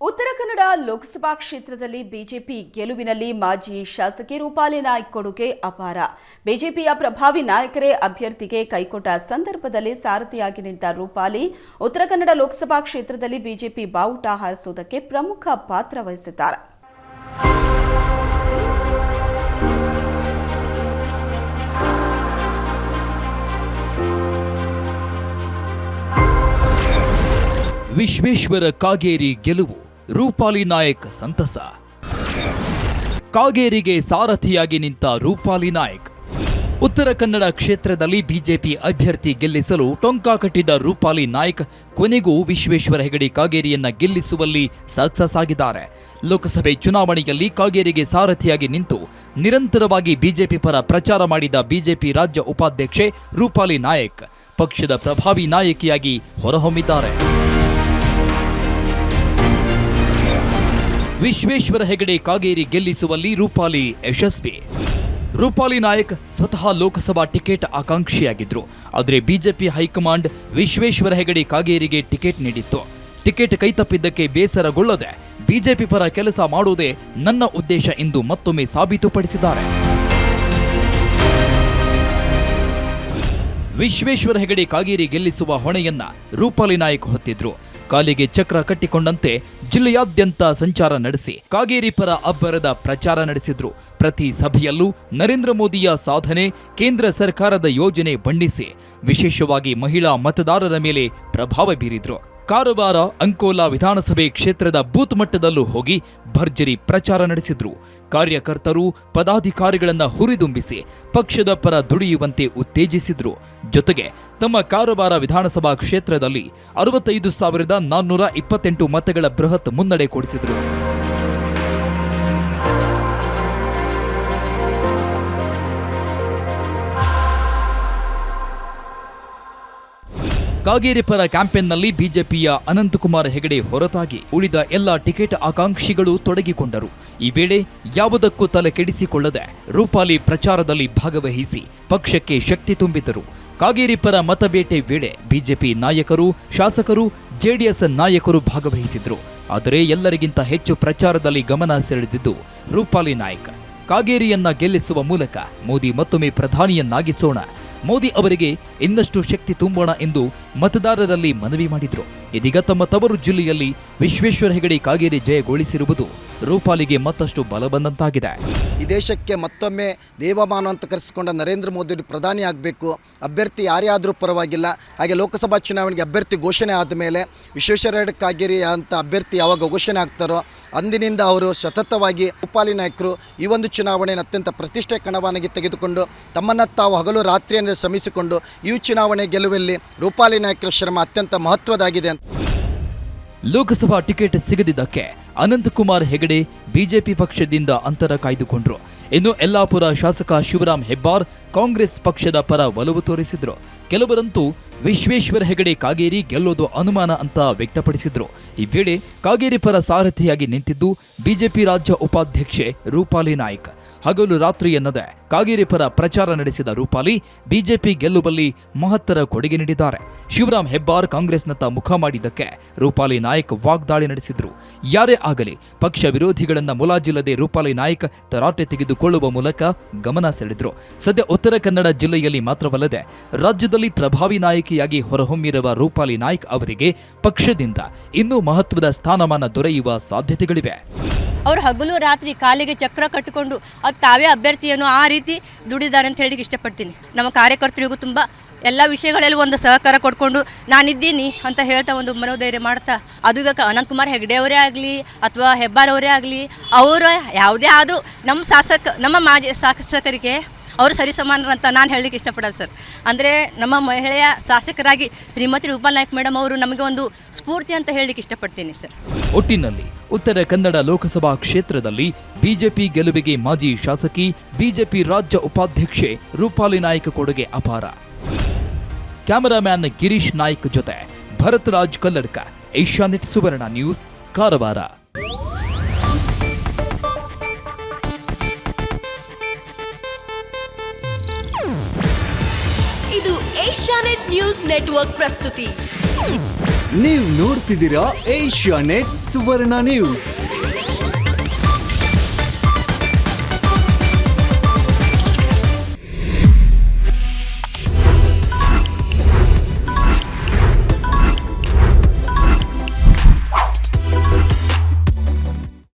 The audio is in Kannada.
ಉತ್ತರ ಕನ್ನಡ ಲೋಕಸಭಾ ಕ್ಷೇತ್ರದಲ್ಲಿ ಬಿಜೆಪಿ ಗೆಲುವಿನಲ್ಲಿ ಮಾಜಿ ಶಾಸಕಿ ರೂಪಾಲಿ ನಾಯ್ಕ್ ಕೊಡುಗೆ ಅಪಾರ. ಬಿಜೆಪಿಯ ಪ್ರಭಾವಿ ನಾಯಕರೇ ಅಭ್ಯರ್ಥಿಗೆ ಕೈಕೊಟ್ಟ ಸಂದರ್ಭದಲ್ಲಿ ಸಾರಥಿಯಾಗಿ ನಿಂತ ರೂಪಾಲಿ ಉತ್ತರ ಕನ್ನಡ ಲೋಕಸಭಾ ಕ್ಷೇತ್ರದಲ್ಲಿ ಬಿಜೆಪಿ ಬಾವುಟ ಹಾರಿಸುವುದಕ್ಕೆ ಪ್ರಮುಖ ಪಾತ್ರ ವಹಿಸಿದ್ದಾರೆ. ವಿಶ್ವೇಶ್ವರ ಕಾಗೇರಿ ಗೆಲುವು, ರೂಪಾಲಿ ನಾಯ್ಕ್ ಸಂತಸ. ಕಾಗೇರಿಗೆ ಸಾರಥಿಯಾಗಿ ನಿಂತ ರೂಪಾಲಿ ನಾಯ್ಕ್. ಉತ್ತರ ಕನ್ನಡ ಕ್ಷೇತ್ರದಲ್ಲಿ ಬಿಜೆಪಿ ಅಭ್ಯರ್ಥಿ ಗೆಲ್ಲಿಸಲು ಟೊಂಕ ಕಟ್ಟಿದ್ದ ರೂಪಾಲಿ ನಾಯ್ಕ್ ಕೊನೆಗೂ ವಿಶ್ವೇಶ್ವರ ಹೆಗಡೆ ಕಾಗೇರಿಯನ್ನ ಗೆಲ್ಲಿಸುವಲ್ಲಿ ಸಕ್ಸಸ್ ಆಗಿದ್ದಾರೆ. ಲೋಕಸಭೆ ಚುನಾವಣೆಯಲ್ಲಿ ಕಾಗೇರಿಗೆ ಸಾರಥಿಯಾಗಿ ನಿಂತು ನಿರಂತರವಾಗಿ ಬಿಜೆಪಿ ಪರ ಪ್ರಚಾರ ಮಾಡಿದ ಬಿಜೆಪಿ ರಾಜ್ಯ ಉಪಾಧ್ಯಕ್ಷೆ ರೂಪಾಲಿ ನಾಯ್ಕ್ ಪಕ್ಷದ ಪ್ರಭಾವಿ ನಾಯಕಿಯಾಗಿ ಹೊರಹೊಮ್ಮಿದ್ದಾರೆ. ವಿಶ್ವೇಶ್ವರ ಹೆಗಡೆ ಕಾಗೇರಿ ಗೆಲ್ಲಿಸುವಲ್ಲಿ ರೂಪಾಲಿ ಯಶಸ್ವಿ. ರೂಪಾಲಿ ನಾಯ್ಕ್ ಸ್ವತಃ ಲೋಕಸಭಾ ಟಿಕೆಟ್ ಆಕಾಂಕ್ಷಿಯಾಗಿದ್ರು. ಆದರೆ ಬಿಜೆಪಿ ಹೈಕಮಾಂಡ್ ವಿಶ್ವೇಶ್ವರ ಹೆಗಡೆ ಕಾಗೇರಿಗೆ ಟಿಕೆಟ್ ನೀಡಿತ್ತು. ಟಿಕೆಟ್ ಕೈತಪ್ಪಿದ್ದಕ್ಕೆ ಬೇಸರಗೊಳ್ಳದೆ ಬಿಜೆಪಿ ಪರ ಕೆಲಸ ಮಾಡುವುದೇ ನನ್ನ ಉದ್ದೇಶ ಎಂದು ಮತ್ತೊಮ್ಮೆ ಸಾಬೀತುಪಡಿಸಿದ್ದಾರೆ. ವಿಶ್ವೇಶ್ವರ ಹೆಗಡೆ ಕಾಗೇರಿ ಗೆಲ್ಲಿಸುವ ಹೊಣೆಯನ್ನ ರೂಪಾಲಿ ನಾಯ್ಕ್ ಹೊತ್ತಿದ್ರು. ಕಾಲಿಗೆ ಚಕ್ರ ಕಟ್ಟಿಕೊಂಡಂತೆ ಜಿಲ್ಲೆಯಾದ್ಯಂತ ಸಂಚಾರ ನಡೆಸಿ ಕಾಗೇರಿ ಪರ ಅಬ್ಬರದ ಪ್ರಚಾರ ನಡೆಸಿದ್ರು. ಪ್ರತಿ ಸಭೆಯಲ್ಲೂ ನರೇಂದ್ರ ಮೋದಿಯ ಸಾಧನೆ, ಕೇಂದ್ರ ಸರ್ಕಾರದ ಯೋಜನೆ ಬಣ್ಣಿಸಿ ವಿಶೇಷವಾಗಿ ಮಹಿಳಾ ಮತದಾರರ ಮೇಲೆ ಪ್ರಭಾವ ಬೀರಿದ್ರು. ಕಾರವಾರ, ಅಂಕೋಲಾ ವಿಧಾನಸಭೆ ಕ್ಷೇತ್ರದ ಬೂತ್ ಮಟ್ಟದಲ್ಲೂ ಹೋಗಿ ಭರ್ಜರಿ ಪ್ರಚಾರ ನಡೆಸಿದ್ರು. ಕಾರ್ಯಕರ್ತರು, ಪದಾಧಿಕಾರಿಗಳನ್ನ ಹುರಿದುಂಬಿಸಿ ಪಕ್ಷದ ಪರ ದುಡಿಯುವಂತೆ ಉತ್ತೇಜಿಸಿದ್ರು. ಜೊತೆಗೆ ತಮ್ಮ ಕಾರವಾರ ವಿಧಾನಸಭಾ ಕ್ಷೇತ್ರದಲ್ಲಿ 65,428 ಮತಗಳ ಬೃಹತ್ ಮುನ್ನಡೆ ಕೊಡಿಸಿದ್ರು. ಕಾಗೇರಿ ಪರ ಕ್ಯಾಂಪೇನ್ನಲ್ಲಿ ಬಿಜೆಪಿಯ ಅನಂತಕುಮಾರ್ ಹೆಗಡೆ ಹೊರತಾಗಿ ಉಳಿದ ಎಲ್ಲ ಟಿಕೆಟ್ ಆಕಾಂಕ್ಷಿಗಳು ತೊಡಗಿಕೊಂಡರು. ಈ ವೇಳೆ ಯಾವುದಕ್ಕೂ ತಲೆ ಕೆಡಿಸಿಕೊಳ್ಳದೆ ರೂಪಾಲಿ ಪ್ರಚಾರದಲ್ಲಿ ಭಾಗವಹಿಸಿ ಪಕ್ಷಕ್ಕೆ ಶಕ್ತಿ ತುಂಬಿದರು. ಕಾಗೇರಿ ಪರ ಮತಬೇಟೆ ವೇಳೆ ಬಿಜೆಪಿ ನಾಯಕರು, ಶಾಸಕರು, ಜೆಡಿಎಸ್ ನಾಯಕರು ಭಾಗವಹಿಸಿದ್ರು. ಆದರೆ ಎಲ್ಲರಿಗಿಂತ ಹೆಚ್ಚು ಪ್ರಚಾರದಲ್ಲಿ ಗಮನ ಸೆಳೆದಿದ್ದು ರೂಪಾಲಿ ನಾಯ್ಕ್. ಕಾಗೇರಿಯನ್ನ ಗೆಲ್ಲಿಸುವ ಮೂಲಕ ಮೋದಿ ಮತ್ತೊಮ್ಮೆ ಪ್ರಧಾನಿಯನ್ನಾಗಿಸೋಣ, ಮೋದಿ ಅವರಿಗೆ ಇನ್ನಷ್ಟು ಶಕ್ತಿ ತುಂಬೋಣ ಎಂದು ಮತದಾರರಲ್ಲಿ ಮನವಿ ಮಾಡಿದ್ರು. ಇದೀಗ ತಮ್ಮ ತವರು ಜಿಲ್ಲೆಯಲ್ಲಿ ವಿಶ್ವೇಶ್ವರ ಹೆಗಡೆ ಕಾಗೇರಿ ಜಯಗೊಳಿಸಿರುವುದು ರೂಪಾಲಿಗೆ ಮತ್ತಷ್ಟು ಬಲ ಬಂದಂತಾಗಿದೆ. ಈ ದೇಶಕ್ಕೆ ಮತ್ತೊಮ್ಮೆ ದೇವಮಾನ ಅಂತ ಕರೆಸಿಕೊಂಡ ನರೇಂದ್ರ ಮೋದಿ ಪ್ರಧಾನಿ ಆಗಬೇಕು. ಅಭ್ಯರ್ಥಿ ಯಾರೇ ಆದರೂ ಪರವಾಗಿಲ್ಲ. ಹಾಗೆ ಲೋಕಸಭಾ ಚುನಾವಣೆಗೆ ಅಭ್ಯರ್ಥಿ ಘೋಷಣೆ ಆದ ಮೇಲೆ ವಿಶ್ವೇಶ್ವರ ಹೆಗಡೆ ಕಾಗೇರಿ ಅಂತ ಅಭ್ಯರ್ಥಿ ಯಾವಾಗ ಘೋಷಣೆ ಆಗ್ತಾರೋ ಅಂದಿನಿಂದ ಅವರು ಸತತವಾಗಿ ರೂಪಾಲಿ ನಾಯ್ಕರು ಈ ಒಂದು ಚುನಾವಣೆಯನ್ನು ಅತ್ಯಂತ ಪ್ರತಿಷ್ಠೆ ಕಣವನ್ನಾಗಿ ತೆಗೆದುಕೊಂಡು ತಮ್ಮನ್ನು ತಾವು ಹಗಲು ರಾತ್ರಿಯನ್ನು ಶ್ರಮಿಸಿಕೊಂಡು ಈ ಚುನಾವಣೆ ಗೆಲುವಲ್ಲಿ ರೂಪಾಲಿ ನಾಯ್ಕರ ಶ್ರಮ ಅತ್ಯಂತ ಮಹತ್ವದಾಗಿದೆ. ಲೋಕಸಭಾ ಟಿಕೆಟ್ ಸಿಗದಿದ್ದಕ್ಕೆ ಅನಂತಕುಮಾರ್ ಹೆಗಡೆ ಬಿಜೆಪಿ ಪಕ್ಷದಿಂದ ಅಂತರ ಕಾಯ್ದುಕೊಂಡ್ರು. ಇನ್ನು ಯಲ್ಲಾಪುರ ಶಾಸಕ ಶಿವರಾಮ್ ಹೆಬ್ಬಾರ್ ಕಾಂಗ್ರೆಸ್ ಪಕ್ಷದ ಪರ ಒಲವು ತೋರಿಸಿದ್ರು. ಕೆಲವರಂತೂ ವಿಶ್ವೇಶ್ವರ ಹೆಗಡೆ ಕಾಗೇರಿ ಗೆಲ್ಲೋದು ಅನುಮಾನ ಅಂತ ವ್ಯಕ್ತಪಡಿಸಿದ್ರು. ಈ ವೇಳೆ ಕಾಗೇರಿ ಪರ ಸಾರಥಿಯಾಗಿ ನಿಂತಿದ್ದು ಬಿಜೆಪಿ ರಾಜ್ಯ ಉಪಾಧ್ಯಕ್ಷೆ ರೂಪಾಲಿ ನಾಯ್ಕ್. ಹಗಲು ರಾತ್ರಿ ಎನ್ನದೆ ಕಾಗೇರಿ ಪರ ಪ್ರಚಾರ ನಡೆಸಿದ ರೂಪಾಲಿ ಬಿಜೆಪಿ ಗೆಲ್ಲುವಲ್ಲಿ ಮಹತ್ತರ ಕೊಡುಗೆ ನೀಡಿದ್ದಾರೆ. ಶಿವರಾಮ್ ಹೆಬ್ಬಾರ್ ಕಾಂಗ್ರೆಸ್ನತ್ತ ಮುಖ ಮಾಡಿದ್ದಕ್ಕೆ ರೂಪಾಲಿ ನಾಯ್ಕ್ ವಾಗ್ದಾಳಿ ನಡೆಸಿದ್ರು. ಯಾರೇ ಆಗಲಿ ಪಕ್ಷ ವಿರೋಧಿಗಳನ್ನ ಮುಲಾಜಿಲ್ಲದೆ ರೂಪಾಲಿ ನಾಯ್ಕ್ ತರಾಟೆ ತೆಗೆದುಕೊಳ್ಳುವ ಮೂಲಕ ಗಮನ ಸೆಳೆದ್ರು. ಸದ್ಯ ಉತ್ತರ ಕನ್ನಡ ಜಿಲ್ಲೆಯಲ್ಲಿ ಮಾತ್ರವಲ್ಲದೆ ರಾಜ್ಯದಲ್ಲಿ ಪ್ರಭಾವಿ ನಾಯಕಿಯಾಗಿ ಹೊರಹೊಮ್ಮಿರುವ ರೂಪಾಲಿ ನಾಯ್ಕ್ ಅವರಿಗೆ ಪಕ್ಷದಿಂದ ಇನ್ನೂ ಮಹತ್ವದ ಸ್ಥಾನಮಾನ ದೊರೆಯುವ ಸಾಧ್ಯತೆಗಳಿವೆ. ಅವರು ಹಗಲು ರಾತ್ರಿ ಕಾಲಿಗೆ ಚಕ್ರ ಕಟ್ಟಿಕೊಂಡು ಅದು ತಾವೇ ಅಭ್ಯರ್ಥಿಯನ್ನು ಆ ರೀತಿ ದುಡಿದಾರೆ ಅಂತ ಹೇಳಿಕ್ಕೆ ಇಷ್ಟಪಡ್ತೀನಿ. ನಮ್ಮ ಕಾರ್ಯಕರ್ತರಿಗೂ ತುಂಬ ಎಲ್ಲ ವಿಷಯಗಳಲ್ಲಿ ಒಂದು ಸಹಕಾರ ಕೊಡ್ಕೊಂಡು ನಾನಿದ್ದೀನಿ ಅಂತ ಹೇಳ್ತಾ ಒಂದು ಮನೋಧೈರ್ಯ ಮಾಡ್ತಾ ಅದು ಈಗ ಅನಂತಕುಮಾರ್ ಹೆಗಡೆ ಅವರೇ ಆಗಲಿ ಅಥವಾ ಹೆಬ್ಬಾರ್ ಅವರೇ ಆಗಲಿ ಅವರು ಯಾವುದೇ ಆದರೂ ನಮ್ಮ ಮಾಜಿ ಶಾಸಕರಿಗೆ ಅವರು ಸರಿಸಮಾನರಂತ ನಾನು ಹೇಳಲಿಕ್ಕೆ ಇಷ್ಟಪಡೋದು ಸರ್. ಅಂದರೆ ನಮ್ಮ ಮಹಿಳೆಯ ಶಾಸಕರಾಗಿ ಶ್ರೀಮತಿ ರೂಪಾಲಿ ನಾಯ್ಕ್ ಮೇಡಮ್ ಅವರು ನಮಗೆ ಒಂದು ಸ್ಫೂರ್ತಿ ಅಂತ ಹೇಳಲಿಕ್ಕೆ ಇಷ್ಟಪಡ್ತೀನಿ ಸರ್. ಒಟ್ಟಿನಲ್ಲಿ ಉತ್ತರ ಕನ್ನಡ ಲೋಕಸಭಾ ಕ್ಷೇತ್ರದಲ್ಲಿ ಬಿಜೆಪಿ ಗೆಲುವಿಗೆ ಮಾಜಿ ಶಾಸಕಿ, ಬಿಜೆಪಿ ರಾಜ್ಯ ಉಪಾಧ್ಯಕ್ಷೆ ರೂಪಾಲಿ ನಾಯ್ಕ್ ಕೊಡುಗೆ ಅಪಾರ. ಕ್ಯಾಮರಾಮ್ಯಾನ್ ಗಿರೀಶ್ ನಾಯ್ಕ್ ಜೊತೆ ಭರತ್ ರಾಜ್ ಕಲ್ಲಡ್ಕ, ಏಷ್ಯಾನೆಟ್ ಸುವರ್ಣ ನ್ಯೂಸ್, ಕಾರವಾರ. ಇದು ಏಷ್ಯಾನೆಟ್ ನ್ಯೂಸ್ ನೆಟ್ವರ್ಕ್ ಪ್ರಸ್ತುತಿ. ನೀವು ನೋಡ್ತಿದ್ದೀರಾ ಏಷ್ಯಾ ನೆಟ್ ಸುವರ್ಣ ನ್ಯೂಸ್.